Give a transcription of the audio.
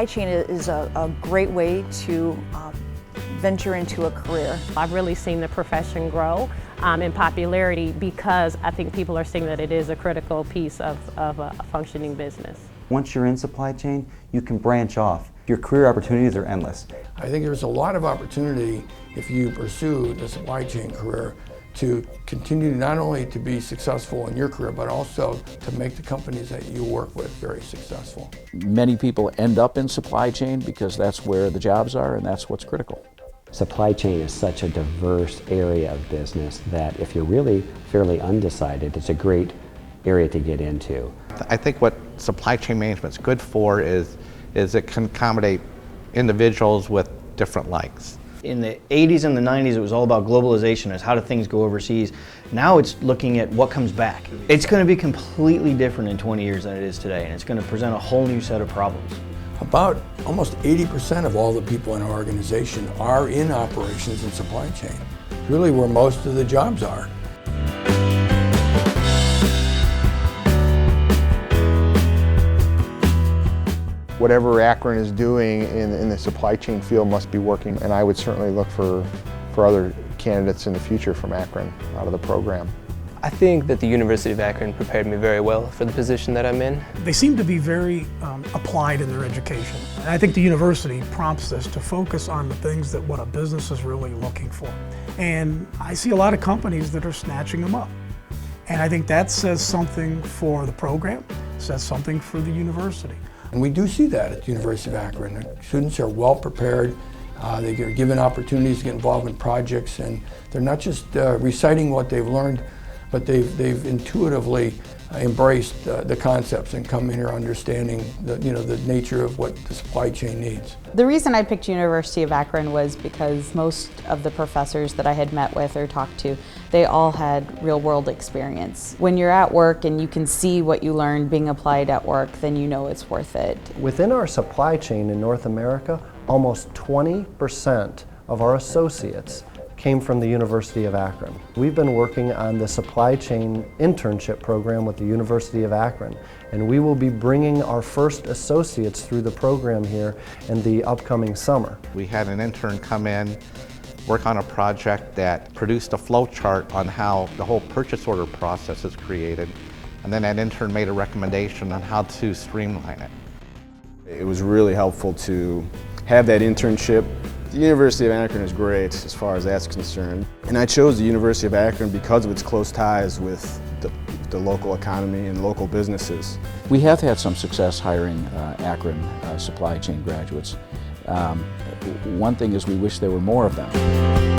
supply chain is a great way to venture into a career. I've really seen the profession grow in popularity because I think people are seeing that it is a critical piece of a functioning business. Once you're in supply chain, you can branch off. Your career opportunities are endless. I think there's a lot of opportunity if you pursue the supply chain career to continue not only to be successful in your career, but also to make the companies that you work with very successful. Many people end up in supply chain because that's where the jobs are and that's what's critical. Supply chain is such a diverse area of business that if you're really fairly undecided, it's a great area to get into. I think what supply chain management is good for is it can accommodate individuals with different likes. In the 80s and the 90s, it was all about globalization, as how do things go overseas. Now it's looking at what comes back. It's going to be completely different in 20 years than it is today, and it's going to present a whole new set of problems. About almost 80% of all the people in our organization are in operations and supply chain. Really where most of the jobs are. Whatever Akron is doing in the supply chain field must be working, and I would certainly look for other candidates in the future from Akron out of the program. I think that the University of Akron prepared me very well for the position that I'm in. They seem to be very applied in their education. And I think the university prompts us to focus on the things that what a business is really looking for. And I see a lot of companies that are snatching them up. And I think that says something for the program, says something for the university. And we do see that at the University of Akron. The students are well prepared. They get given opportunities to get involved in projects, and they're not just reciting what they've learned, but they've intuitively embraced the concepts and come in here understanding the nature of what the supply chain needs. The reason I picked University of Akron was because most of the professors that I had met with or talked to, they all had real world experience. When you're at work and you can see what you learned being applied at work, then you know it's worth it. Within our supply chain in North America, almost 20% of our associates came from the University of Akron. We've been working on the supply chain internship program with the University of Akron, and we will be bringing our first associates through the program here in the upcoming summer. We had an intern come in, work on a project that produced a flow chart on how the whole purchase order process is created, and then that intern made a recommendation on how to streamline it. It was really helpful to have that internship. The University of Akron is great as far as that's concerned. And I chose the University of Akron because of its close ties with the local economy and local businesses. We have had some success hiring Akron supply chain graduates. One thing is we wish there were more of them.